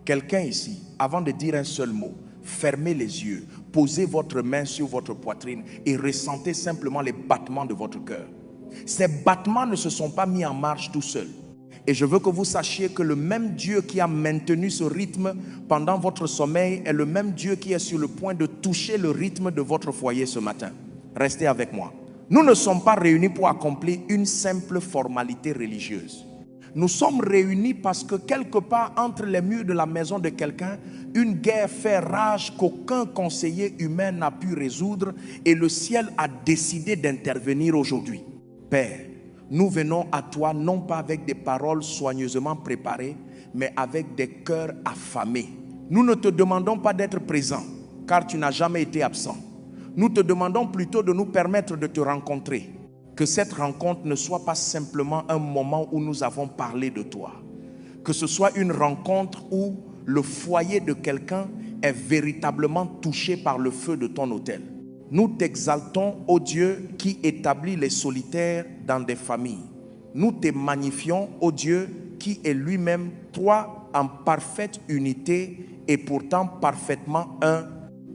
Quelqu'un ici, avant de dire un seul mot, fermez les yeux, posez votre main sur votre poitrine et ressentez simplement les battements de votre cœur. Ces battements ne se sont pas mis en marche tout seuls. Et je veux que vous sachiez que le même Dieu qui a maintenu ce rythme pendant votre sommeil est le même Dieu qui est sur le point de toucher le rythme de votre foyer ce matin. Restez avec moi. Nous ne sommes pas réunis pour accomplir une simple formalité religieuse. Nous sommes réunis parce que quelque part entre les murs de la maison de quelqu'un, une guerre fait rage qu'aucun conseiller humain n'a pu résoudre et le ciel a décidé d'intervenir aujourd'hui. Père, nous venons à toi non pas avec des paroles soigneusement préparées, mais avec des cœurs affamés. Nous ne te demandons pas d'être présent, car tu n'as jamais été absent. Nous te demandons plutôt de nous permettre de te rencontrer. Que cette rencontre ne soit pas simplement un moment où nous avons parlé de toi. Que ce soit une rencontre où le foyer de quelqu'un est véritablement touché par le feu de ton autel. Nous t'exaltons, ô Dieu, qui établit les solitaires dans des familles. Nous te magnifions, ô Dieu, qui est lui-même, toi, en parfaite unité et pourtant parfaitement un.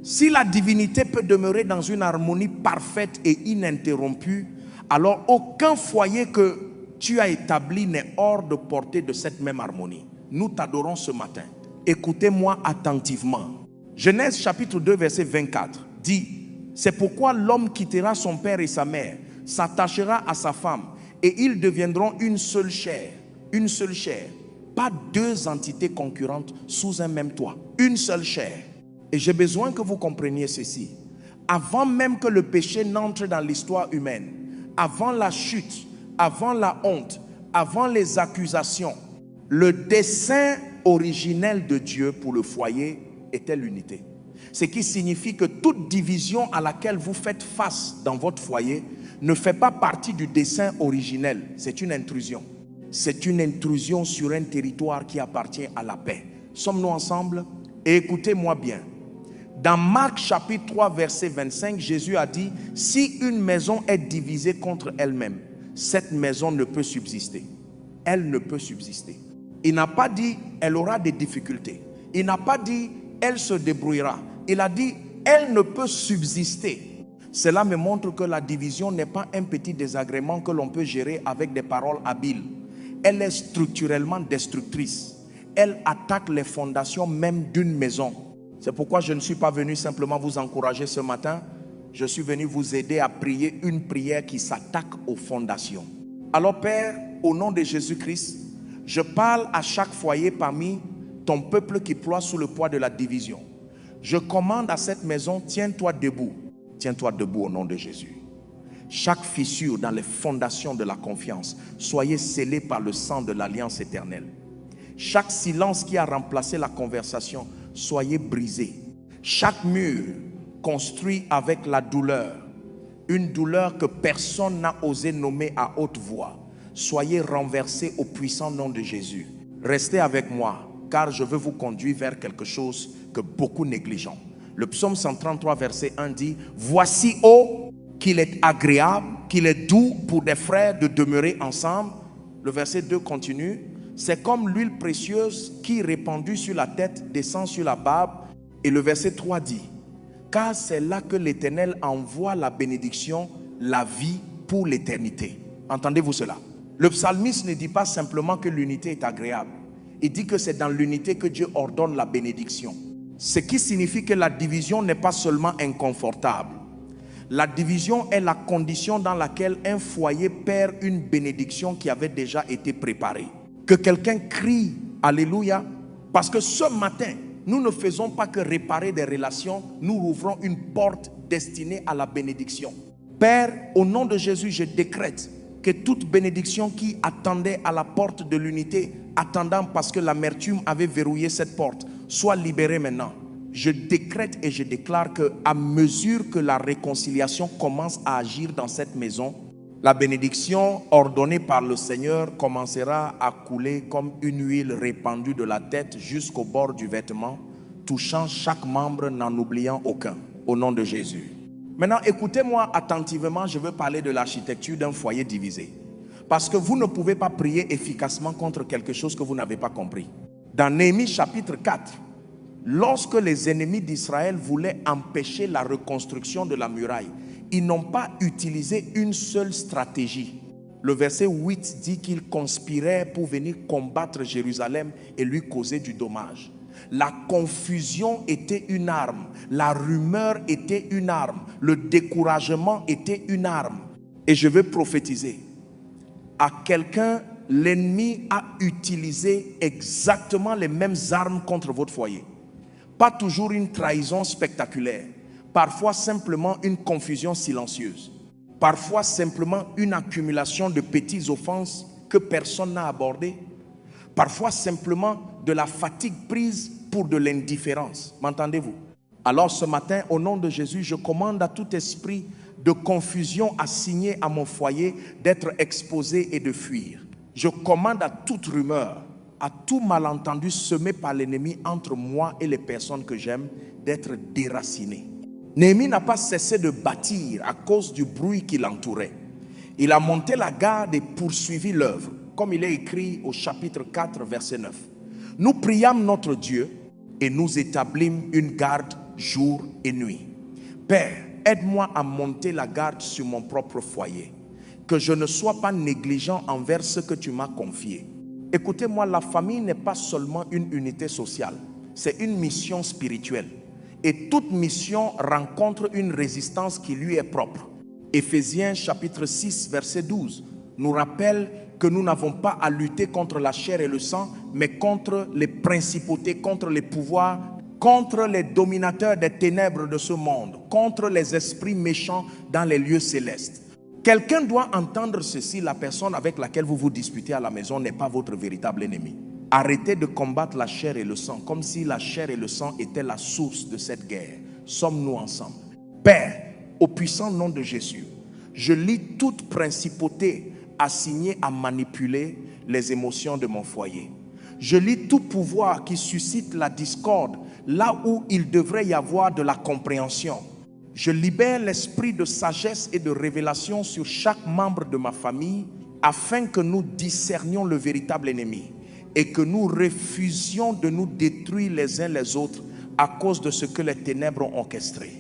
Si la divinité peut demeurer dans une harmonie parfaite et ininterrompue, alors aucun foyer que tu as établi n'est hors de portée de cette même harmonie. Nous t'adorons ce matin. Écoutez-moi attentivement. Genèse chapitre 2 verset 24 dit: c'est pourquoi l'homme quittera son père et sa mère, s'attachera à sa femme, et ils deviendront une seule chair. Une seule chair. Pas deux entités concurrentes sous un même toit. Une seule chair. Et j'ai besoin que vous compreniez ceci. Avant même que le péché n'entre dans l'histoire humaine, avant la chute, avant la honte, avant les accusations, le dessein originel de Dieu pour le foyer était l'unité. Ce qui signifie que toute division à laquelle vous faites face dans votre foyer ne fait pas partie du dessein originel. C'est une intrusion. C'est une intrusion sur un territoire qui appartient à la paix. Sommes-nous ensemble? Et écoutez-moi bien. Dans Marc chapitre 3 verset 25, Jésus a dit: si une maison est divisée contre elle-même, cette maison ne peut subsister. Elle ne peut subsister. Il n'a pas dit elle aura des difficultés. Il n'a pas dit elle se débrouillera. Il a dit elle ne peut subsister. Cela me montre que la division n'est pas un petit désagrément que l'on peut gérer avec des paroles habiles. Elle est structurellement destructrice. Elle attaque les fondations même d'une maison. C'est pourquoi je ne suis pas venu simplement vous encourager ce matin. Je suis venu vous aider à prier une prière qui s'attaque aux fondations. Alors Père, au nom de Jésus-Christ, je parle à chaque foyer parmi ton peuple qui ploie sous le poids de la division. Je commande à cette maison, tiens-toi debout. Tiens-toi debout au nom de Jésus. Chaque fissure dans les fondations de la confiance, soyez scellés par le sang de l'alliance éternelle. Chaque silence qui a remplacé la conversation, soyez brisés. Chaque mur construit avec la douleur, une douleur que personne n'a osé nommer à haute voix, soyez renversés au puissant nom de Jésus. Restez avec moi, car je veux vous conduire vers quelque chose que beaucoup négligent. Le psaume 133 verset 1 dit: voici, ô, qu'il est agréable, qu'il est doux pour des frères de demeurer ensemble. Le verset 2 continue: c'est comme l'huile précieuse qui, répandue sur la tête, descend sur la barbe. Et le verset 3 dit: car c'est là que l'Éternel envoie la bénédiction, la vie pour l'éternité. Entendez-vous cela? Le psalmiste ne dit pas simplement que l'unité est agréable. Il dit que c'est dans l'unité que Dieu ordonne la bénédiction. Ce qui signifie que la division n'est pas seulement inconfortable. La division est la condition dans laquelle un foyer perd une bénédiction qui avait déjà été préparée. Que quelqu'un crie alléluia, parce que ce matin, nous ne faisons pas que réparer des relations, nous ouvrons une porte destinée à la bénédiction. Père, au nom de Jésus, je décrète que toute bénédiction qui attendait à la porte de l'unité, attendant parce que l'amertume avait verrouillé cette porte, soit libérée maintenant. Je décrète et je déclare que à mesure que la réconciliation commence à agir dans cette maison, la bénédiction ordonnée par le Seigneur commencera à couler comme une huile répandue de la tête jusqu'au bord du vêtement, touchant chaque membre, n'en oubliant aucun, au nom de Jésus. Maintenant, écoutez-moi attentivement, je veux parler de l'architecture d'un foyer divisé. Parce que vous ne pouvez pas prier efficacement contre quelque chose que vous n'avez pas compris. Dans Néhémie chapitre 4, lorsque les ennemis d'Israël voulaient empêcher la reconstruction de la muraille, ils n'ont pas utilisé une seule stratégie. Le verset 8 dit qu'ils conspiraient pour venir combattre Jérusalem et lui causer du dommage. La confusion était une arme, la rumeur était une arme, le découragement était une arme. Et je veux prophétiser à quelqu'un, l'ennemi a utilisé exactement les mêmes armes contre votre foyer. Pas toujours une trahison spectaculaire, parfois simplement une confusion silencieuse, parfois simplement une accumulation de petites offenses que personne n'a abordées, parfois simplement de la fatigue prise pour de l'indifférence. M'entendez-vous? Alors ce matin, au nom de Jésus, je commande à tout esprit de confusion assigné à mon foyer d'être exposé et de fuir. Je commande à toute rumeur, à tout malentendu semé par l'ennemi entre moi et les personnes que j'aime d'être déraciné. Néhémie n'a pas cessé de bâtir à cause du bruit qui l'entourait. Il a monté la garde et poursuivi l'œuvre, comme il est écrit au chapitre 4, verset 9. Nous priâmes notre Dieu et nous établîmes une garde jour et nuit. Père, aide-moi à monter la garde sur mon propre foyer, que je ne sois pas négligent envers ce que tu m'as confié. Écoutez-moi, la famille n'est pas seulement une unité sociale, c'est une mission spirituelle. Et toute mission rencontre une résistance qui lui est propre. Éphésiens chapitre 6, verset 12 nous rappelle que nous n'avons pas à lutter contre la chair et le sang, mais contre les principautés, contre les pouvoirs, contre les dominateurs des ténèbres de ce monde, contre les esprits méchants dans les lieux célestes. Quelqu'un doit entendre ceci: la personne avec laquelle vous vous disputez à la maison n'est pas votre véritable ennemi. Arrêtez de combattre la chair et le sang comme si la chair et le sang étaient la source de cette guerre. Sommes-nous ensemble? Père, au puissant nom de Jésus, je lis toute principauté assignée à manipuler les émotions de mon foyer. Je lis tout pouvoir qui suscite la discorde là où il devrait y avoir de la compréhension. Je libère l'esprit de sagesse et de révélation sur chaque membre de ma famille afin que nous discernions le véritable ennemi et que nous refusions de nous détruire les uns les autres à cause de ce que les ténèbres ont orchestré.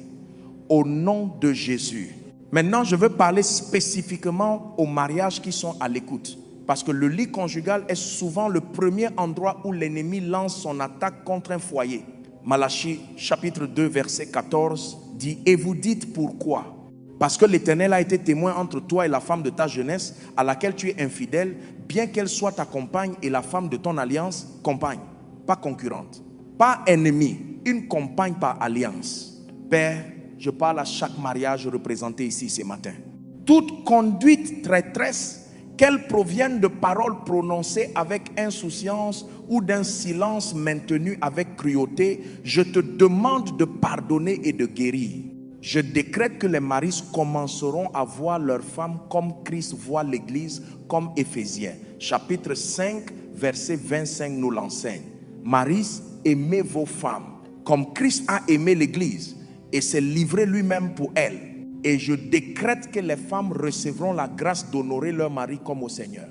Au nom de Jésus. Maintenant, je veux parler spécifiquement aux mariages qui sont à l'écoute. Parce que le lit conjugal est souvent le premier endroit où l'ennemi lance son attaque contre un foyer. Malachie chapitre 2 verset 14 dit: et vous dites pourquoi? Parce que l'Éternel a été témoin entre toi et la femme de ta jeunesse à laquelle tu es infidèle, bien qu'elle soit ta compagne et la femme de ton alliance, compagne, pas concurrente, pas ennemie, une compagne par alliance. Père, je parle à chaque mariage représenté ici ce matin. Toute conduite traîtresse, qu'elle provienne de paroles prononcées avec insouciance ou d'un silence maintenu avec cruauté, je te demande de pardonner et de guérir. Je décrète que les maris commenceront à voir leurs femmes comme Christ voit l'Église, comme Éphésiens. Chapitre 5, verset 25 nous l'enseigne. Maris, aimez vos femmes, comme Christ a aimé l'Église et s'est livré lui-même pour elle. Et je décrète que les femmes recevront la grâce d'honorer leur mari comme au Seigneur.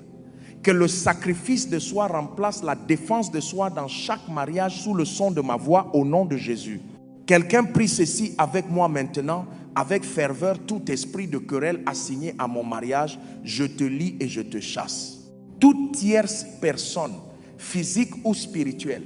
Que le sacrifice de soi remplace la défense de soi dans chaque mariage sous le son de ma voix au nom de Jésus. Quelqu'un prie ceci avec moi maintenant, avec ferveur: tout esprit de querelle assigné à mon mariage, je te lie et je te chasse. Toute tierce personne, physique ou spirituelle,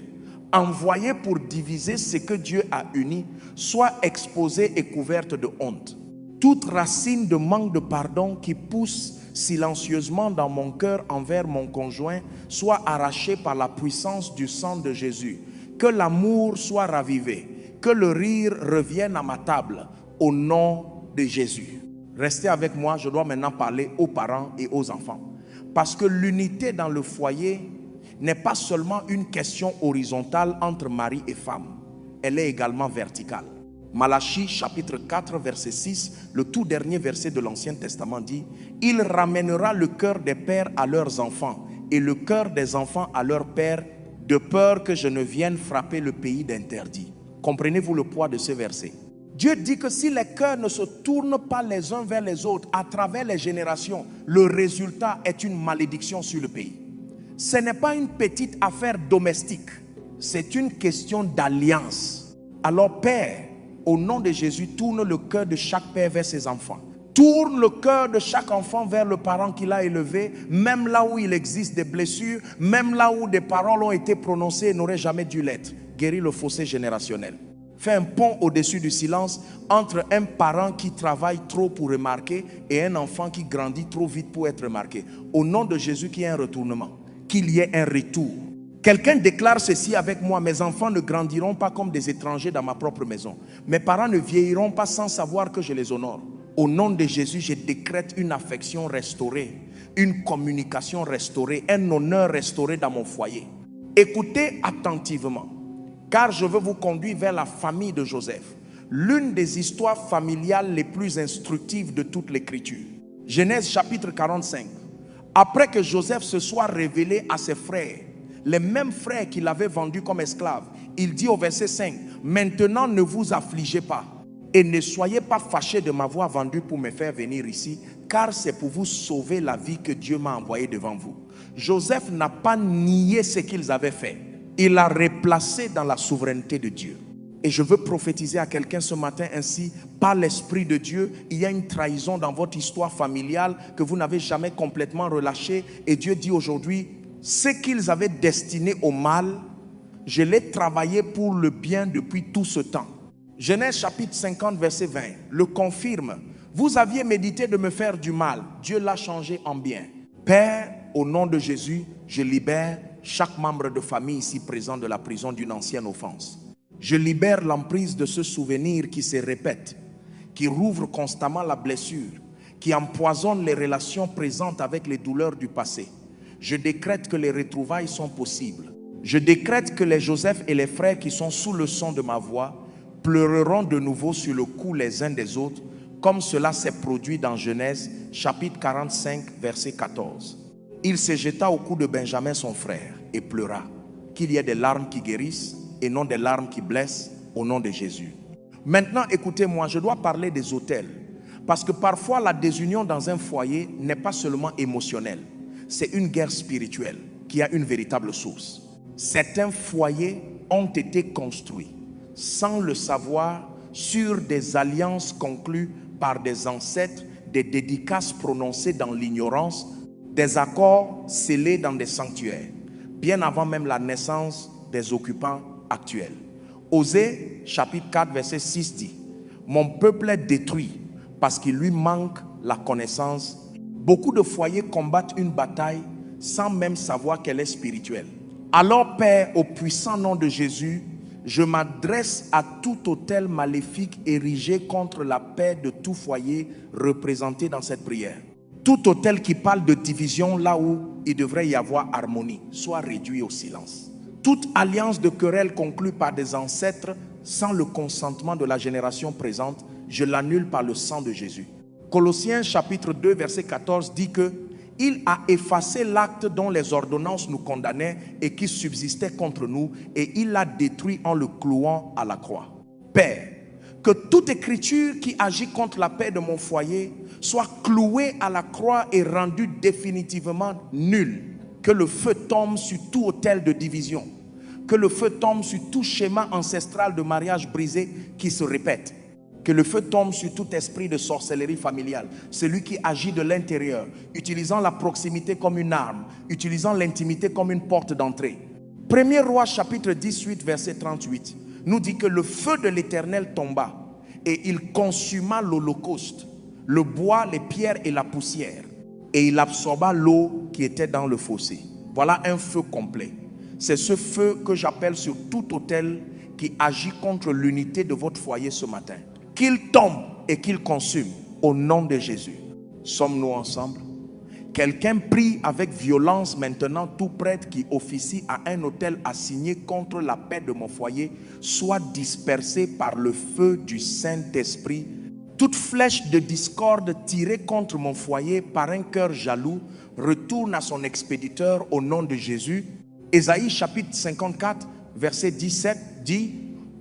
envoyée pour diviser ce que Dieu a uni, soit exposée et couverte de honte. Toute racine de manque de pardon qui pousse silencieusement dans mon cœur envers mon conjoint soit arrachée par la puissance du sang de Jésus. Que l'amour soit ravivé, que le rire revienne à ma table au nom de Jésus. Restez avec moi, je dois maintenant parler aux parents et aux enfants. Parce que l'unité dans le foyer n'est pas seulement une question horizontale entre mari et femme, elle est également verticale. Malachie chapitre 4 verset 6, le tout dernier verset de l'Ancien Testament dit: il ramènera le cœur des pères à leurs enfants et le cœur des enfants à leurs pères, de peur que je ne vienne frapper le pays d'interdit. Comprenez-vous le poids de ce verset? Dieu dit que si les cœurs ne se tournent pas les uns vers les autres à travers les générations, le résultat est une malédiction sur le pays. Ce n'est pas une petite affaire domestique. C'est une question d'alliance. Alors Père, au nom de Jésus, tourne le cœur de chaque père vers ses enfants. Tourne le cœur de chaque enfant vers le parent qu'il a élevé, même là où il existe des blessures, même là où des paroles ont été prononcées et n'auraient jamais dû l'être. Guéris le fossé générationnel. Fais un pont au-dessus du silence entre un parent qui travaille trop pour remarquer et un enfant qui grandit trop vite pour être remarqué. Au nom de Jésus, qu'il y ait un retournement, qu'il y ait un retour. Quelqu'un déclare ceci avec moi: mes enfants ne grandiront pas comme des étrangers dans ma propre maison. Mes parents ne vieilliront pas sans savoir que je les honore. Au nom de Jésus, je décrète une affection restaurée, une communication restaurée, un honneur restauré dans mon foyer. Écoutez attentivement, car je veux vous conduire vers la famille de Joseph, l'une des histoires familiales les plus instructives de toute l'Écriture. Genèse chapitre 45. Après que Joseph se soit révélé à ses frères, les mêmes frères qui l'avaient vendu comme esclave, il dit au verset 5, maintenant ne vous affligez pas et ne soyez pas fâchés de m'avoir vendu pour me faire venir ici, car c'est pour vous sauver la vie que Dieu m'a envoyé devant vous. Joseph n'a pas nié ce qu'ils avaient fait. Il l'a replacé dans la souveraineté de Dieu. Et je veux prophétiser à quelqu'un ce matin ainsi, par l'Esprit de Dieu, il y a une trahison dans votre histoire familiale que vous n'avez jamais complètement relâchée. Et Dieu dit aujourd'hui, ce qu'ils avaient destiné au mal, je l'ai travaillé pour le bien depuis tout ce temps. Genèse chapitre 50 verset 20 le confirme. Vous aviez médité de me faire du mal, Dieu l'a changé en bien. Père, au nom de Jésus, je libère chaque membre de famille ici présent de la prison d'une ancienne offense. Je libère l'emprise de ce souvenir qui se répète, qui rouvre constamment la blessure, qui empoisonne les relations présentes avec les douleurs du passé. Je décrète que les retrouvailles sont possibles. Je décrète que les Joseph et les frères qui sont sous le son de ma voix pleureront de nouveau sur le cou les uns des autres, comme cela s'est produit dans Genèse chapitre 45 verset 14. Il se jeta au cou de Benjamin son frère et pleura. Qu'il y ait des larmes qui guérissent et non des larmes qui blessent, au nom de Jésus. Maintenant écoutez-moi, je dois parler des autels, parce que parfois la désunion dans un foyer n'est pas seulement émotionnelle. C'est une guerre spirituelle qui a une véritable source. Certains foyers ont été construits sans le savoir sur des alliances conclues par des ancêtres, des dédicaces prononcées dans l'ignorance, des accords scellés dans des sanctuaires, bien avant même la naissance des occupants actuels. Osée chapitre 4 verset 6 dit, mon peuple est détruit parce qu'il lui manque la connaissance. Beaucoup de foyers combattent une bataille sans même savoir qu'elle est spirituelle. Alors Père, au puissant nom de Jésus, je m'adresse à tout autel maléfique érigé contre la paix de tout foyer représenté dans cette prière. Tout autel qui parle de division là où il devrait y avoir harmonie, soit réduit au silence. Toute alliance de querelle conclue par des ancêtres sans le consentement de la génération présente, je l'annule par le sang de Jésus. Colossiens chapitre 2 verset 14 dit que il a effacé l'acte dont les ordonnances nous condamnaient et qui subsistait contre nous, et il l'a détruit en le clouant à la croix. Père, que toute écriture qui agit contre la paix de mon foyer soit clouée à la croix et rendue définitivement nulle. Que le feu tombe sur tout autel de division. Que le feu tombe sur tout schéma ancestral de mariage brisé qui se répète. Que le feu tombe sur tout esprit de sorcellerie familiale, celui qui agit de l'intérieur, utilisant la proximité comme une arme, utilisant l'intimité comme une porte d'entrée. 1er Roi chapitre 18 verset 38 nous dit que le feu de l'Éternel tomba et il consuma l'holocauste, le bois, les pierres et la poussière, et il absorba l'eau qui était dans le fossé. Voilà un feu complet. C'est ce feu que j'appelle sur tout autel qui agit contre l'unité de votre foyer ce matin. Qu'il tombe et qu'il consume au nom de Jésus. Sommes-nous ensemble? Quelqu'un prie avec violence maintenant, tout prêtre qui officie à un autel assigné contre la paix de mon foyer soit dispersé par le feu du Saint-Esprit. Toute flèche de discorde tirée contre mon foyer par un cœur jaloux retourne à son expéditeur au nom de Jésus. Ésaïe chapitre 54 verset 17 dit: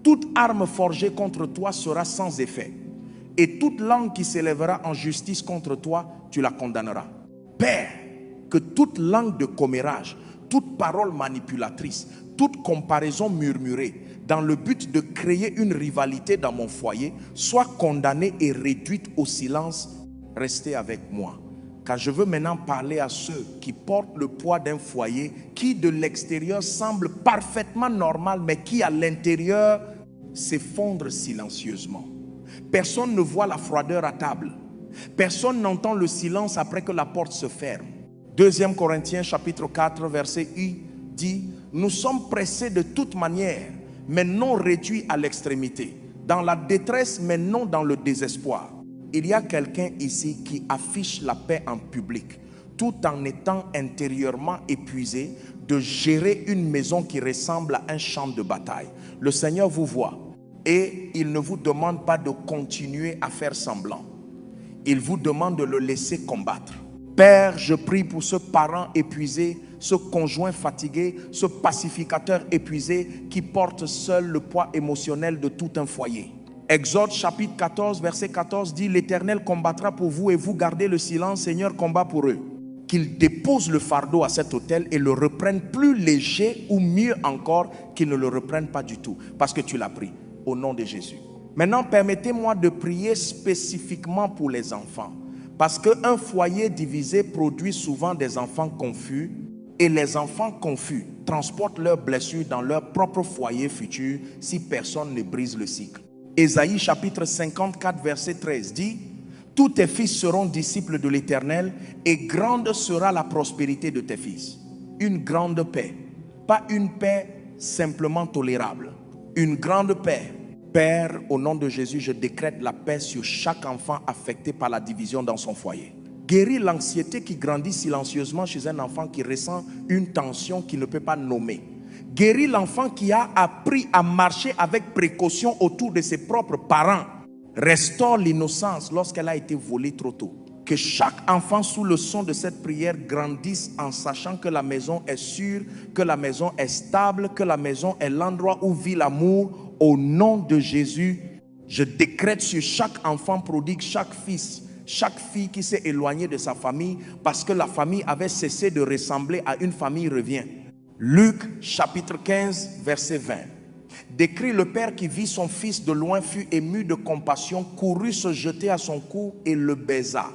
toute arme forgée contre toi sera sans effet, et toute langue qui s'élèvera en justice contre toi, tu la condamneras. Père, que toute langue de commérage, toute parole manipulatrice, toute comparaison murmurée dans le but de créer une rivalité dans mon foyer soit condamnée et réduite au silence. Restez avec moi. Car je veux maintenant parler à ceux qui portent le poids d'un foyer qui de l'extérieur semble parfaitement normal, mais qui à l'intérieur s'effondre silencieusement. Personne ne voit la froideur à table. Personne n'entend le silence après que la porte se ferme. 2 Corinthiens chapitre 4 verset 1 dit: nous sommes pressés de toute manière, mais non réduits à l'extrémité, dans la détresse, mais non dans le désespoir. Il y a quelqu'un ici qui affiche la paix en public, tout en étant intérieurement épuisé de gérer une maison qui ressemble à un champ de bataille. Le Seigneur vous voit et il ne vous demande pas de continuer à faire semblant. Il vous demande de le laisser combattre. Père, je prie pour ce parent épuisé, ce conjoint fatigué, ce pacificateur épuisé qui porte seul le poids émotionnel de tout un foyer. Exode chapitre 14 verset 14 dit: l'Éternel combattra pour vous et vous gardez le silence, Seigneur combat pour eux. Qu'ils déposent le fardeau à cet autel et le reprennent plus léger, ou mieux encore, qu'ils ne le reprennent pas du tout, parce que tu l'as pris, au nom de Jésus. Maintenant, permettez-moi de prier spécifiquement pour les enfants, parce qu'un foyer divisé produit souvent des enfants confus, et les enfants confus transportent leurs blessures dans leur propre foyer futur si personne ne brise le cycle. Ésaïe chapitre 54 verset 13 dit: tous tes fils seront disciples de l'Éternel et grande sera la prospérité de tes fils. Une grande paix, pas une paix simplement tolérable, une grande paix. Père, au nom de Jésus, je décrète la paix sur chaque enfant affecté par la division dans son foyer. Guéris l'anxiété qui grandit silencieusement chez un enfant qui ressent une tension qu'il ne peut pas nommer. Guéris l'enfant qui a appris à marcher avec précaution autour de ses propres parents. Restaure l'innocence lorsqu'elle a été volée trop tôt. Que chaque enfant sous le son de cette prière grandisse en sachant que la maison est sûre, que la maison est stable, que la maison est l'endroit où vit l'amour. Au nom de Jésus, je décrète sur chaque enfant prodigue, chaque fils, chaque fille qui s'est éloignée de sa famille parce que la famille avait cessé de ressembler à une famille revient. Luc chapitre 15 verset 20 décrit le père qui vit son fils de loin, fut ému de compassion, courut se jeter à son cou et le baisa.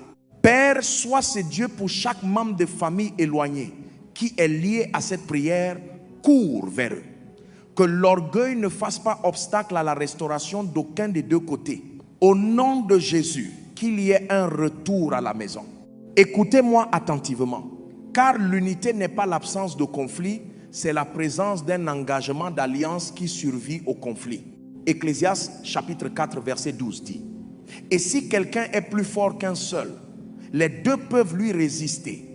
Père, sois ce Dieu pour chaque membre de famille éloigné qui est lié à cette prière, cours vers eux. Que l'orgueil ne fasse pas obstacle à la restauration d'aucun des deux côtés. Au nom de Jésus, qu'il y ait un retour à la maison. Écoutez-moi attentivement, car l'unité n'est pas l'absence de conflit, c'est la présence d'un engagement d'alliance qui survit au conflit. Ecclésiaste chapitre 4 verset 12 dit: et si quelqu'un est plus fort qu'un seul, les deux peuvent lui résister,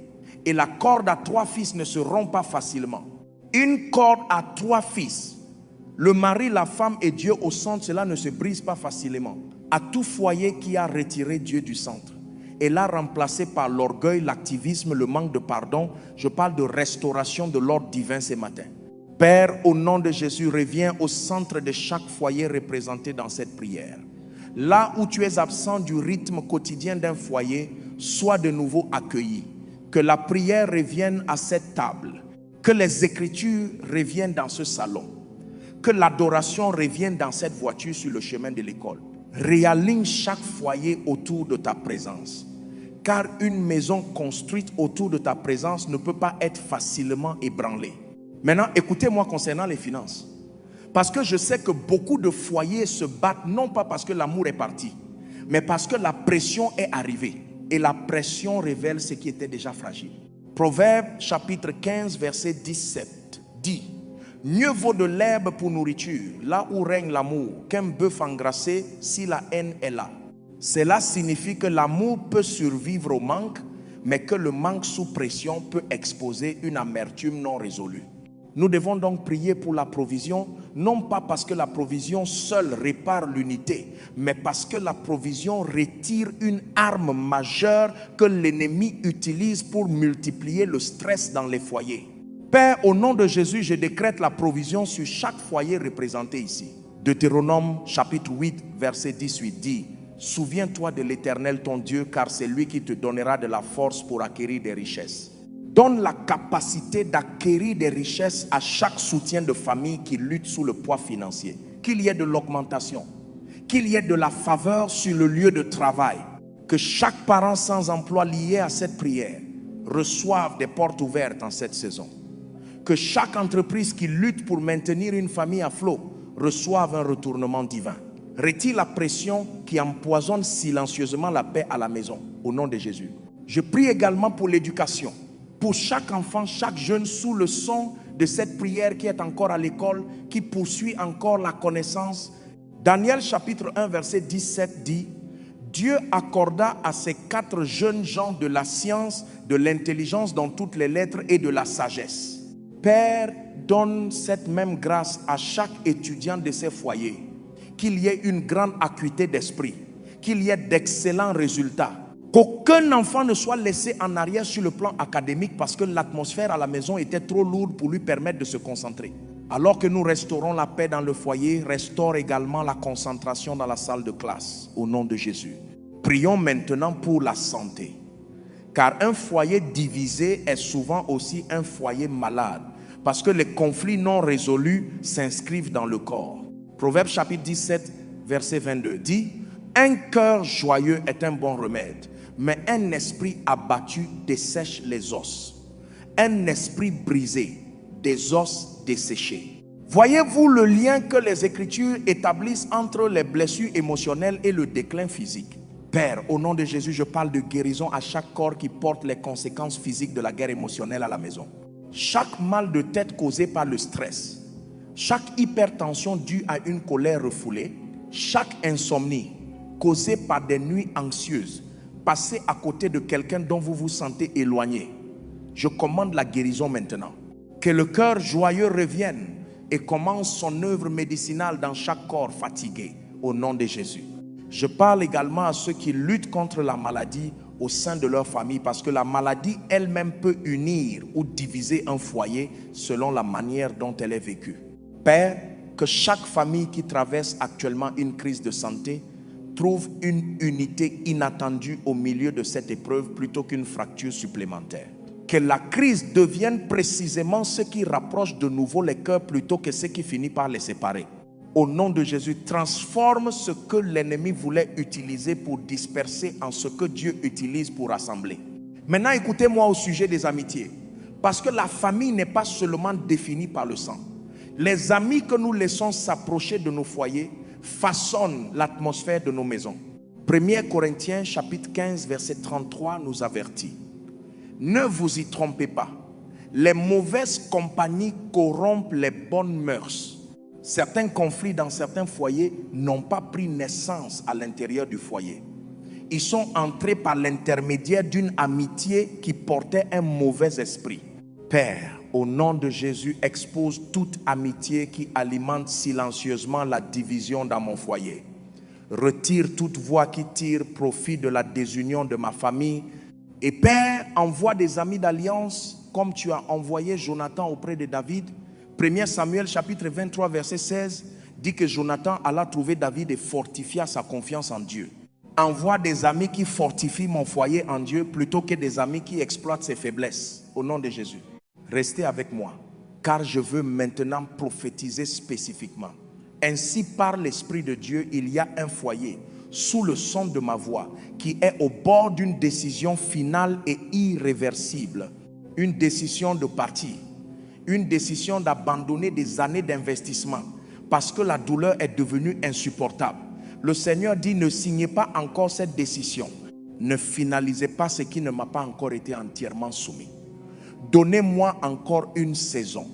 et la corde à 3 fils ne se rompt pas facilement. Une corde à 3 fils, le mari, la femme et Dieu au centre, cela ne se brise pas facilement. À tout foyer qui a retiré Dieu du centre et l'a remplacé par l'orgueil, l'activisme, le manque de pardon, je parle de restauration de l'ordre divin ce matin. Père, au nom de Jésus, reviens au centre de chaque foyer représenté dans cette prière. Là où tu es absent du rythme quotidien d'un foyer, sois de nouveau accueilli. Que la prière revienne à cette table. Que les écritures reviennent dans ce salon. Que l'adoration revienne dans cette voiture sur le chemin de l'école. Réaligne chaque foyer autour de ta présence. Car une maison construite autour de ta présence ne peut pas être facilement ébranlée. Maintenant, écoutez-moi concernant les finances. Parce que je sais que beaucoup de foyers se battent, non pas parce que l'amour est parti, mais parce que la pression est arrivée. Et la pression révèle ce qui était déjà fragile. Proverbe chapitre 15 verset 17 dit: mieux vaut de l'herbe pour nourriture, là où règne l'amour, qu'un bœuf engraissé si la haine est là. Cela signifie que l'amour peut survivre au manque, mais que le manque sous pression peut exposer une amertume non résolue. Nous devons donc prier pour la provision, non pas parce que la provision seule répare l'unité, mais parce que la provision retire une arme majeure que l'ennemi utilise pour multiplier le stress dans les foyers. Père, au nom de Jésus, je décrète la provision sur chaque foyer représenté ici. Deutéronome chapitre 8 verset 18 dit: souviens-toi de l'Éternel ton Dieu, car c'est lui qui te donnera de la force pour acquérir des richesses. donne la capacité d'acquérir des richesses à chaque soutien de famille qui lutte sous le poids financier. Qu'il y ait de l'augmentation, qu'il y ait de la faveur sur le lieu de travail, que chaque parent sans emploi lié à cette prière reçoive des portes ouvertes en cette saison. Que chaque entreprise qui lutte pour maintenir une famille à flot reçoive un retournement divin. Retire la pression qui empoisonne silencieusement la paix à la maison, au nom de Jésus. Je prie également pour l'éducation. Pour chaque enfant, chaque jeune sous le son de cette prière qui est encore à l'école, qui poursuit encore la connaissance. Daniel chapitre 1 verset 17 dit: Dieu accorda à ces 4 jeunes gens de la science, de l'intelligence dans toutes les lettres et de la sagesse. Père, donne cette même grâce à chaque étudiant de ces foyers, qu'il y ait une grande acuité d'esprit, qu'il y ait d'excellents résultats, qu'aucun enfant ne soit laissé en arrière sur le plan académique parce que l'atmosphère à la maison était trop lourde pour lui permettre de se concentrer. Alors que nous restaurons la paix dans le foyer, restaure également la concentration dans la salle de classe, au nom de Jésus. Prions maintenant pour la santé, car un foyer divisé est souvent aussi un foyer malade, parce que les conflits non résolus s'inscrivent dans le corps. Proverbe chapitre 17, verset 22 dit: un cœur joyeux est un bon remède, mais un esprit abattu dessèche les os. Un esprit brisé, des os desséchés. Voyez-vous le lien que les Écritures établissent entre les blessures émotionnelles et le déclin physique? Père, au nom de Jésus, je parle de guérison à chaque corps qui porte les conséquences physiques de la guerre émotionnelle à la maison. Chaque mal de tête causé par le stress, chaque hypertension due à une colère refoulée, chaque insomnie causée par des nuits anxieuses, passez à côté de quelqu'un dont vous vous sentez éloigné. Je commande la guérison maintenant. Que le cœur joyeux revienne et commence son œuvre médicinale dans chaque corps fatigué, au nom de Jésus. Je parle également à ceux qui luttent contre la maladie au sein de leur famille, parce que la maladie elle-même peut unir ou diviser un foyer selon la manière dont elle est vécue. Père, que chaque famille qui traverse actuellement une crise de santé trouve une unité inattendue au milieu de cette épreuve plutôt qu'une fracture supplémentaire. Que la crise devienne précisément ce qui rapproche de nouveau les cœurs plutôt que ce qui finit par les séparer. Au nom de Jésus, transforme ce que l'ennemi voulait utiliser pour disperser en ce que Dieu utilise pour rassembler. Maintenant, écoutez-moi au sujet des amitiés. Parce que la famille n'est pas seulement définie par le sang. Les amis que nous laissons s'approcher de nos foyers façonnent l'atmosphère de nos maisons. 1 Corinthiens chapitre 15 verset 33 nous avertit: ne vous y trompez pas, les mauvaises compagnies corrompent les bonnes mœurs. Certains conflits dans certains foyers n'ont pas pris naissance à l'intérieur du foyer. Ils sont entrés par l'intermédiaire d'une amitié qui portait un mauvais esprit. Père, au nom de Jésus, expose toute amitié qui alimente silencieusement la division dans mon foyer. Retire toute voix qui tire profit de la désunion de ma famille. Et Père, envoie des amis d'alliance comme tu as envoyé Jonathan auprès de David. 1 Samuel chapitre 23 verset 16 dit que Jonathan alla trouver David et fortifia sa confiance en Dieu. Envoie des amis qui fortifient mon foyer en Dieu plutôt que des amis qui exploitent ses faiblesses. Au nom de Jésus, restez avec moi, car je veux maintenant prophétiser spécifiquement. Ainsi, par l'Esprit de Dieu, il y a un foyer sous le son de ma voix qui est au bord d'une décision finale et irréversible. Une décision de partir. Une décision d'abandonner des années d'investissement parce que la douleur est devenue insupportable. Le Seigneur dit: ne signez pas encore cette décision. Ne finalisez pas ce qui ne m'a pas encore été entièrement soumis. Donnez-moi encore une saison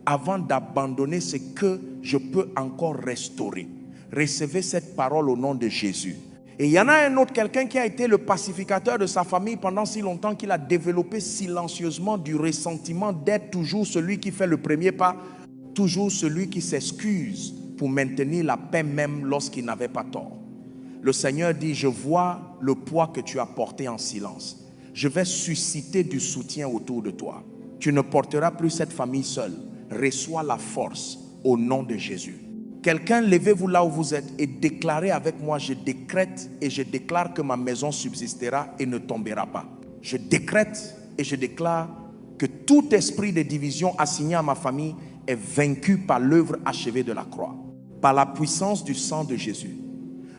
avant d'abandonner ce que je peux encore restaurer. Recevez cette parole au nom de Jésus. Et il y en a un autre, quelqu'un qui a été le pacificateur de sa famille pendant si longtemps qu'il a développé silencieusement du ressentiment d'être toujours celui qui fait le premier pas, toujours celui qui s'excuse pour maintenir la paix même lorsqu'il n'avait pas tort. Le Seigneur dit: je vois le poids que tu as porté en silence. Je vais susciter du soutien autour de toi. Tu ne porteras plus cette famille seule. Reçois la force au nom de Jésus. Quelqu'un, levez-vous là où vous êtes et déclarez avec moi: je décrète et je déclare que ma maison subsistera et ne tombera pas. Je décrète et je déclare que tout esprit de division assigné à ma famille est vaincu par l'œuvre achevée de la croix. Par la puissance du sang de Jésus,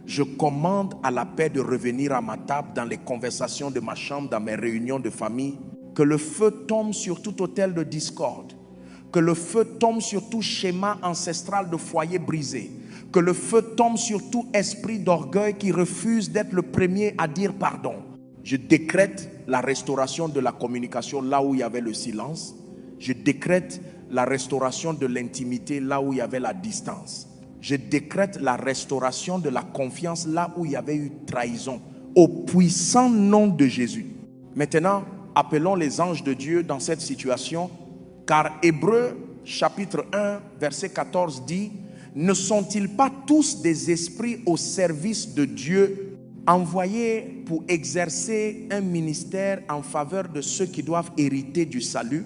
je commande à la paix de revenir à ma table, dans les conversations de ma chambre, dans mes réunions de famille. Que le feu tombe sur tout autel de discorde. Que le feu tombe sur tout schéma ancestral de foyer brisé. Que le feu tombe sur tout esprit d'orgueil qui refuse d'être le premier à dire pardon. Je décrète la restauration de la communication là où il y avait le silence. Je décrète la restauration de l'intimité là où il y avait la distance. Je décrète la restauration de la confiance là où il y avait eu trahison. Au puissant nom de Jésus. Maintenant, appelons les anges de Dieu dans cette situation. Car Hébreux chapitre 1 verset 14 dit: ne sont-ils pas tous des esprits au service de Dieu, envoyés pour exercer un ministère en faveur de ceux qui doivent hériter du salut?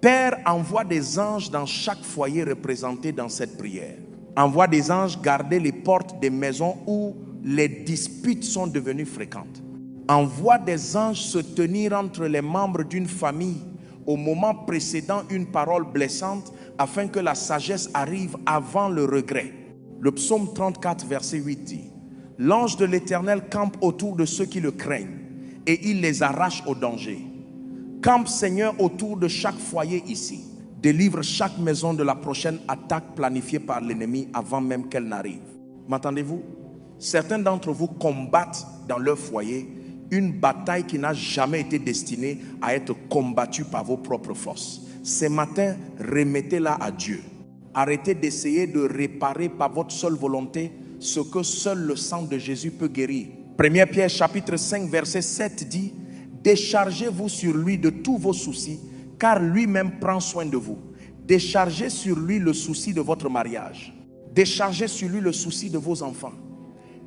Père, envoie des anges dans chaque foyer représenté dans cette prière. Envoie des anges garder les portes des maisons où les disputes sont devenues fréquentes. Envoie des anges se tenir entre les membres d'une famille au moment précédant une parole blessante, afin que la sagesse arrive avant le regret. Le psaume 34 verset 8 dit: l'ange de l'Éternel campe autour de ceux qui le craignent et il les arrache au danger. Campe, Seigneur, autour de chaque foyer ici. Délivre chaque maison de la prochaine attaque planifiée par l'ennemi avant même qu'elle n'arrive. M'entendez-vous? Certains d'entre vous combattent dans leur foyer une bataille qui n'a jamais été destinée à être combattue par vos propres forces. Ce matin, remettez-la à Dieu. Arrêtez d'essayer de réparer par votre seule volonté ce que seul le sang de Jésus peut guérir. 1 Pierre chapitre 5 verset 7 dit: déchargez-vous sur lui de tous vos soucis, car lui-même prend soin de vous. Déchargez sur lui le souci de votre mariage. Déchargez sur lui le souci de vos enfants.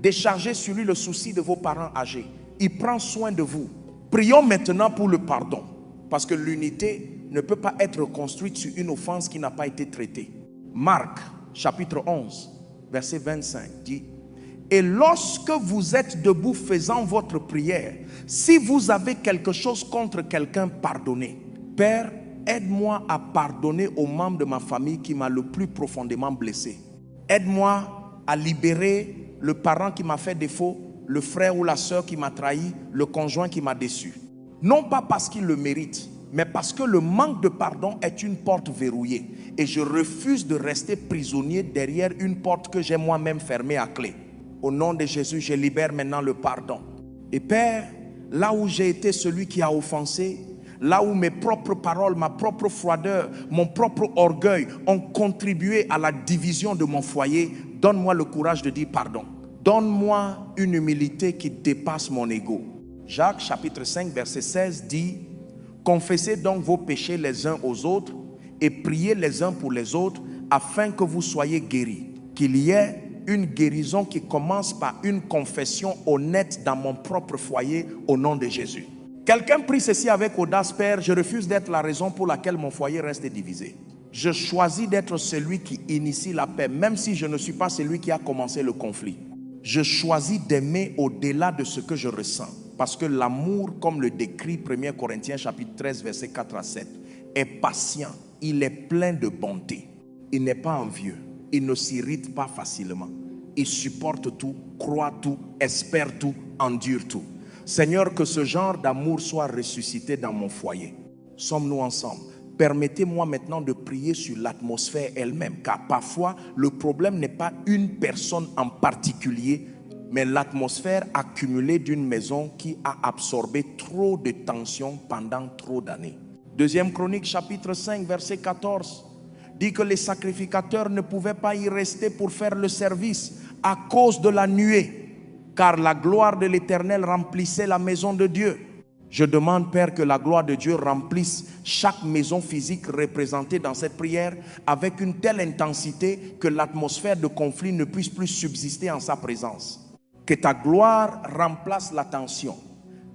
Déchargez sur lui le souci de vos parents âgés. Il prend soin de vous. Prions maintenant pour le pardon, parce que l'unité ne peut pas être construite sur une offense qui n'a pas été traitée. Marc chapitre 11 verset 25 dit: et lorsque vous êtes debout faisant votre prière, si vous avez quelque chose contre quelqu'un, pardonnez. Père, aide-moi à pardonner aux membres de ma famille qui m'a le plus profondément blessé. Aide-moi à libérer le parent qui m'a fait défaut, le frère ou la sœur qui m'a trahi, le conjoint qui m'a déçu. Non pas parce qu'il le mérite, mais parce que le manque de pardon est une porte verrouillée. Et je refuse de rester prisonnier derrière une porte que j'ai moi-même fermée à clé. Au nom de Jésus, je libère maintenant le pardon. Et Père, là où j'ai été celui qui a offensé, là où mes propres paroles, ma propre froideur, mon propre orgueil ont contribué à la division de mon foyer, donne-moi le courage de dire pardon. Donne-moi une humilité qui dépasse mon ego. Jacques chapitre 5 verset 16 dit: confessez donc vos péchés les uns aux autres et priez les uns pour les autres afin que vous soyez guéris. Qu'il y ait une guérison qui commence par une confession honnête dans mon propre foyer au nom de Jésus. Quelqu'un prie ceci avec audace: Père, je refuse d'être la raison pour laquelle mon foyer reste divisé. Je choisis d'être celui qui initie la paix, même si je ne suis pas celui qui a commencé le conflit. Je choisis d'aimer au-delà de ce que je ressens, parce que l'amour, comme le décrit 1 Corinthiens chapitre 13 verset 4 à 7, est patient, il est plein de bonté, il n'est pas envieux, il ne s'irrite pas facilement, il supporte tout, croit tout, espère tout, endure tout. Seigneur, que ce genre d'amour soit ressuscité dans mon foyer. Sommes-nous ensemble? Permettez-moi maintenant de prier sur l'atmosphère elle-même, car parfois le problème n'est pas une personne en particulier, mais l'atmosphère accumulée d'une maison qui a absorbé trop de tensions pendant trop d'années. Deuxième Chronique chapitre 5 verset 14 dit que les sacrificateurs ne pouvaient pas y rester pour faire le service à cause de la nuée, car la gloire de l'Éternel remplissait la maison de Dieu. Je demande, Père, que la gloire de Dieu remplisse chaque maison physique représentée dans cette prière avec une telle intensité que l'atmosphère de conflit ne puisse plus subsister en sa présence. Que ta gloire remplace la tension,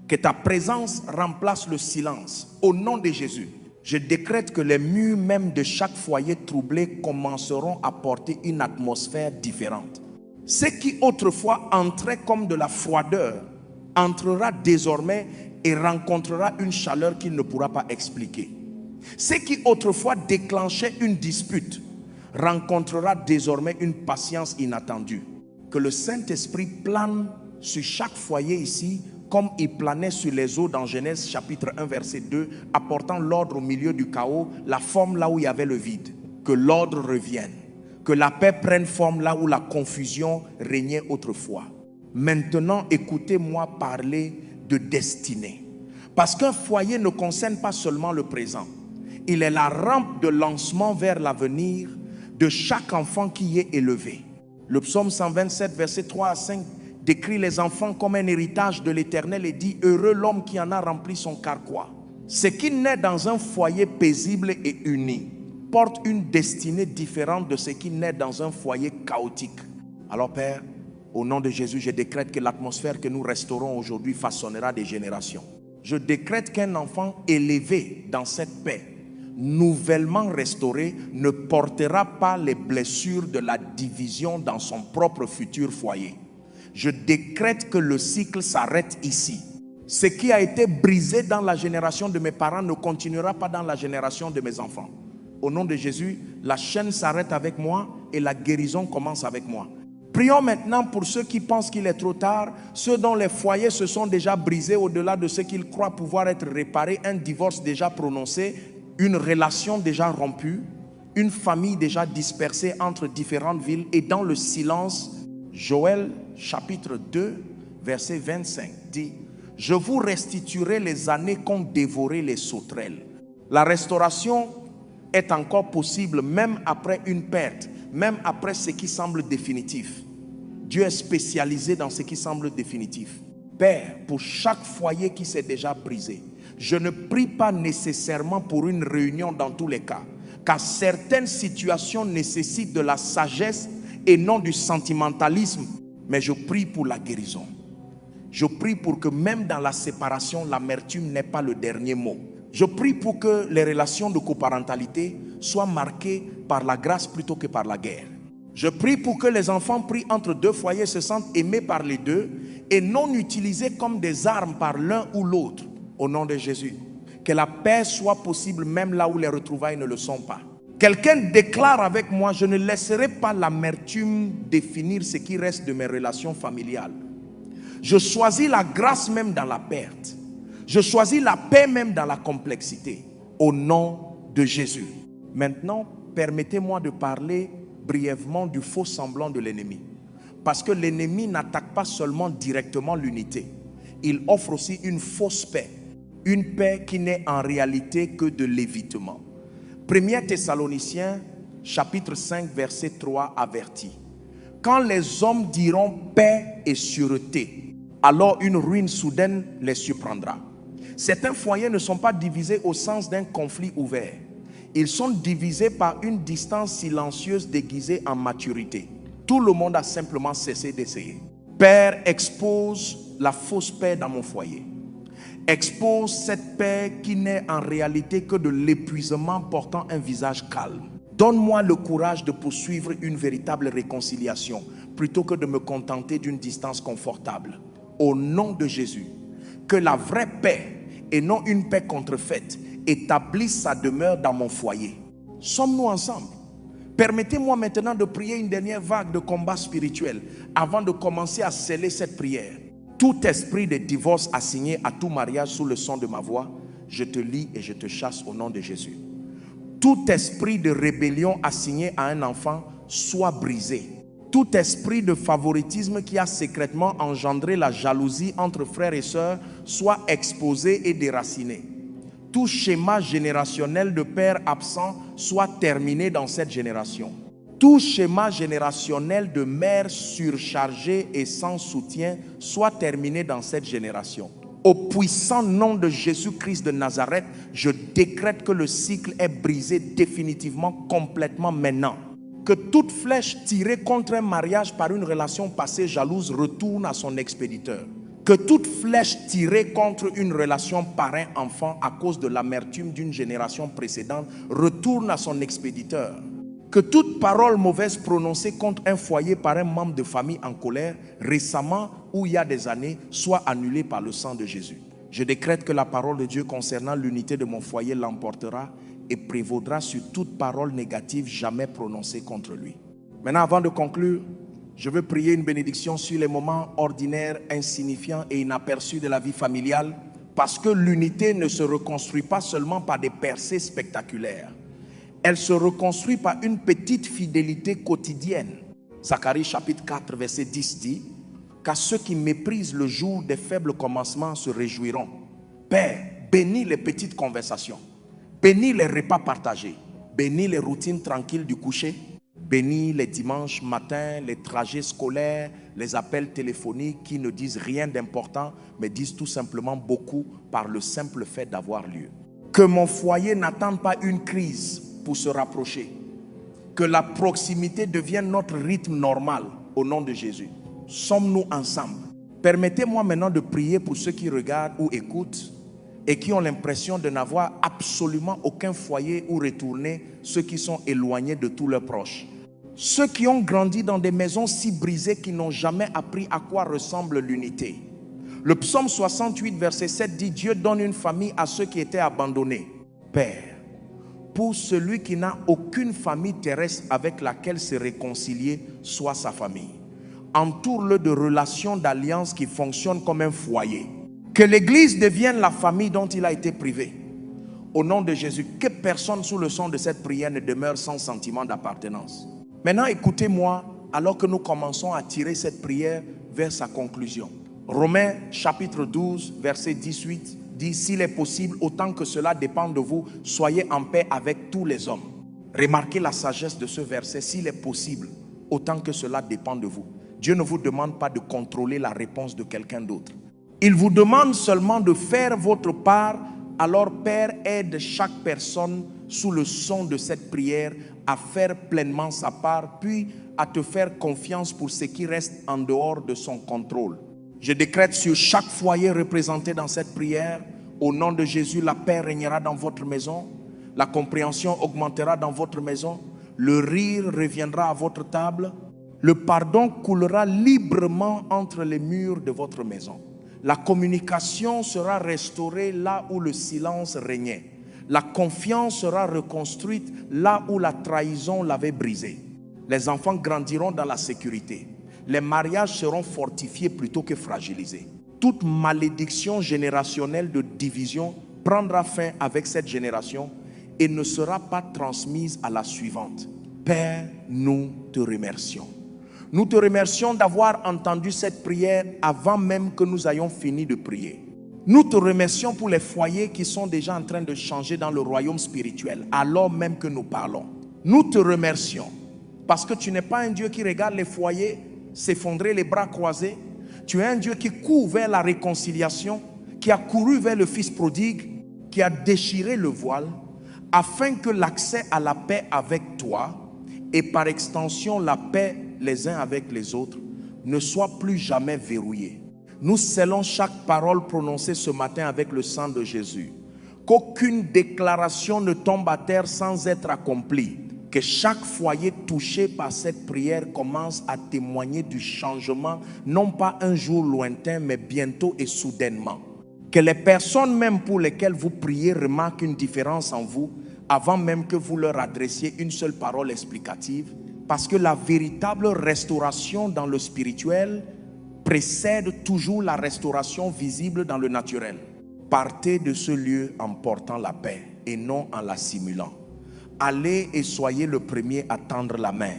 que ta présence remplace le silence. Au nom de Jésus, je décrète que les murs même de chaque foyer troublé commenceront à porter une atmosphère différente. Ce qui autrefois entrait comme de la froideur entrera désormais et rencontrera une chaleur qu'il ne pourra pas expliquer. Ce qui autrefois déclenchait une dispute rencontrera désormais une patience inattendue. Que le Saint-Esprit plane sur chaque foyer ici comme il planait sur les eaux dans Genèse chapitre 1 verset 2, apportant l'ordre au milieu du chaos, la forme là où il y avait le vide. Que l'ordre revienne, que la paix prenne forme là où la confusion régnait autrefois. Maintenant, écoutez-moi parler de destinée. Parce qu'un foyer ne concerne pas seulement le présent. Il est la rampe de lancement vers l'avenir de chaque enfant qui y est élevé. Le psaume 127, verset 3 à 5, décrit les enfants comme un héritage de l'Éternel et dit « Heureux l'homme qui en a rempli son carquois ». Ce qui naît dans un foyer paisible et uni porte une destinée différente de ce qui naît dans un foyer chaotique. Alors Père, au nom de Jésus, je décrète que l'atmosphère que nous restaurons aujourd'hui façonnera des générations. Je décrète qu'un enfant élevé dans cette paix, nouvellement restauré, ne portera pas les blessures de la division dans son propre futur foyer. Je décrète que le cycle s'arrête ici. Ce qui a été brisé dans la génération de mes parents ne continuera pas dans la génération de mes enfants. Au nom de Jésus, la chaîne s'arrête avec moi et la guérison commence avec moi. Prions maintenant pour ceux qui pensent qu'il est trop tard, ceux dont les foyers se sont déjà brisés au-delà de ce qu'ils croient pouvoir être réparés, un divorce déjà prononcé, une relation déjà rompue, une famille déjà dispersée entre différentes villes et dans le silence. Joël chapitre 2 verset 25 dit « Je vous restituerai les années qu'ont dévoré les sauterelles ». La restauration est encore possible même après une perte, même après ce qui semble définitif. Dieu est spécialisé dans ce qui semble définitif. Père, pour chaque foyer qui s'est déjà brisé, je ne prie pas nécessairement pour une réunion dans tous les cas, car certaines situations nécessitent de la sagesse et non du sentimentalisme, mais je prie pour la guérison. Je prie pour que même dans la séparation, l'amertume n'ait pas le dernier mot. Je prie pour que les relations de coparentalité soient marquées par la grâce plutôt que par la guerre. Je prie pour que les enfants pris entre deux foyers se sentent aimés par les deux et non utilisés comme des armes par l'un ou l'autre. Au nom de Jésus, que la paix soit possible même là où les retrouvailles ne le sont pas. Quelqu'un déclare avec moi, je ne laisserai pas l'amertume définir ce qui reste de mes relations familiales. Je choisis la grâce même dans la perte. Je choisis la paix même dans la complexité. Au nom de Jésus. Maintenant, permettez-moi de parler brièvement du faux semblant de l'ennemi. Parce que l'ennemi n'attaque pas seulement directement l'unité. Il offre aussi une fausse paix. Une paix qui n'est en réalité que de l'évitement. 1 Thessaloniciens chapitre 5 verset 3 avertit. Quand les hommes diront paix et sûreté, alors une ruine soudaine les surprendra. Certains foyers ne sont pas divisés au sens d'un conflit ouvert. Ils sont divisés par une distance silencieuse déguisée en maturité. Tout le monde a simplement cessé d'essayer. Père, expose la fausse paix dans mon foyer. Expose cette paix qui n'est en réalité que de l'épuisement portant un visage calme. Donne-moi le courage de poursuivre une véritable réconciliation plutôt que de me contenter d'une distance confortable. Au nom de Jésus, que la vraie paix et non une paix contrefaite établisse sa demeure dans mon foyer. Sommes-nous ensemble? Permettez-moi maintenant de prier une dernière vague de combat spirituel avant de commencer à sceller cette prière. Tout esprit de divorce assigné à tout mariage sous le son de ma voix, je te lie et je te chasse au nom de Jésus. Tout esprit de rébellion assigné à un enfant soit brisé. Tout esprit de favoritisme qui a secrètement engendré la jalousie entre frères et sœurs soit exposé et déraciné. Tout schéma générationnel de père absent soit terminé dans cette génération. Tout schéma générationnel de mère surchargée et sans soutien soit terminé dans cette génération. Au puissant nom de Jésus-Christ de Nazareth, je décrète que le cycle est brisé définitivement, complètement maintenant. Que toute flèche tirée contre un mariage par une relation passée jalouse retourne à son expéditeur. Que toute flèche tirée contre une relation parrain-enfant à cause de l'amertume d'une génération précédente retourne à son expéditeur. Que toute parole mauvaise prononcée contre un foyer par un membre de famille en colère, récemment ou il y a des années, soit annulée par le sang de Jésus. Je décrète que la parole de Dieu concernant l'unité de mon foyer l'emportera et prévaudra sur toute parole négative jamais prononcée contre lui. Maintenant, avant de conclure, je veux prier une bénédiction sur les moments ordinaires, insignifiants et inaperçus de la vie familiale, parce que l'unité ne se reconstruit pas seulement par des percées spectaculaires. Elle se reconstruit par une petite fidélité quotidienne. Zacharie chapitre 4 verset 10 dit: car ceux qui méprisent le jour des faibles commencements se réjouiront. Père, bénis les petites conversations, bénis les repas partagés, bénis les routines tranquilles du coucher, bénis les dimanches matins, les trajets scolaires, les appels téléphoniques qui ne disent rien d'important, mais disent tout simplement beaucoup par le simple fait d'avoir lieu. Que mon foyer n'attende pas une crise pour se rapprocher. Que la proximité devienne notre rythme normal au nom de Jésus. Sommes-nous ensemble? Permettez-moi maintenant de prier pour ceux qui regardent ou écoutent et qui ont l'impression de n'avoir absolument aucun foyer où retourner, ceux qui sont éloignés de tous leurs proches. Ceux qui ont grandi dans des maisons si brisées qu'ils n'ont jamais appris à quoi ressemble l'unité. Le psaume 68 verset 7 dit: Dieu donne une famille à ceux qui étaient abandonnés. Père, pour celui qui n'a aucune famille terrestre avec laquelle se réconcilier, soit sa famille. Entoure-le de relations d'alliance qui fonctionnent comme un foyer. Que l'église devienne la famille dont il a été privé. Au nom de Jésus, que personne sous le son de cette prière ne demeure sans sentiment d'appartenance. Maintenant, écoutez-moi alors que nous commençons à tirer cette prière vers sa conclusion. Romains chapitre 12 verset 18 dit: s'il est possible, autant que cela dépend de vous, soyez en paix avec tous les hommes. Remarquez la sagesse de ce verset: s'il est possible, autant que cela dépend de vous. Dieu ne vous demande pas de contrôler la réponse de quelqu'un d'autre. Il vous demande seulement de faire votre part. Alors Père, aide chaque personne sous le son de cette prière à faire pleinement sa part, puis à te faire confiance pour ce qui reste en dehors de son contrôle. Je décrète sur chaque foyer représenté dans cette prière: au nom de Jésus, la paix régnera dans votre maison, la compréhension augmentera dans votre maison, le rire reviendra à votre table, le pardon coulera librement entre les murs de votre maison. La communication sera restaurée là où le silence régnait. La confiance sera reconstruite là où la trahison l'avait brisée. Les enfants grandiront dans la sécurité. Les mariages seront fortifiés plutôt que fragilisés. Toute malédiction générationnelle de division prendra fin avec cette génération et ne sera pas transmise à la suivante. Père, nous te remercions. Nous te remercions d'avoir entendu cette prière avant même que nous ayons fini de prier. Nous te remercions pour les foyers qui sont déjà en train de changer dans le royaume spirituel, alors même que nous parlons. Nous te remercions parce que tu n'es pas un Dieu qui regarde les foyers s'effondrer les bras croisés. Tu es un Dieu qui court vers la réconciliation, qui a couru vers le Fils prodigue, qui a déchiré le voile, afin que l'accès à la paix avec toi, et par extension la paix les uns avec les autres, ne soit plus jamais verrouillé. Nous scellons chaque parole prononcée ce matin avec le sang de Jésus. Qu'aucune déclaration ne tombe à terre sans être accomplie. Que chaque foyer touché par cette prière commence à témoigner du changement, non pas un jour lointain, mais bientôt et soudainement. Que les personnes même pour lesquelles vous priez remarquent une différence en vous, avant même que vous leur adressiez une seule parole explicative. Parce que la véritable restauration dans le spirituel précède toujours la restauration visible dans le naturel. Partez de ce lieu en portant la paix et non en la simulant. Allez et soyez le premier à tendre la main.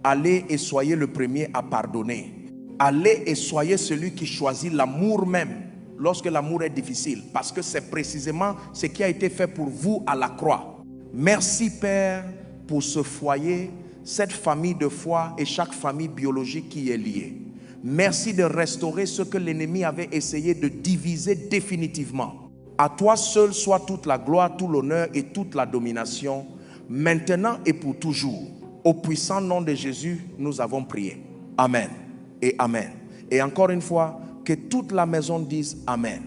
Allez et soyez le premier à pardonner. Allez et soyez celui qui choisit l'amour même lorsque l'amour est difficile. Parce que c'est précisément ce qui a été fait pour vous à la croix. Merci Père pour ce foyer, cette famille de foi et chaque famille biologique qui est liée. Merci de restaurer ce que l'ennemi avait essayé de diviser définitivement. À toi seul soit toute la gloire, tout l'honneur et toute la domination, maintenant et pour toujours. Au puissant nom de Jésus, nous avons prié. Amen et Amen. Et encore une fois, que toute la maison dise Amen.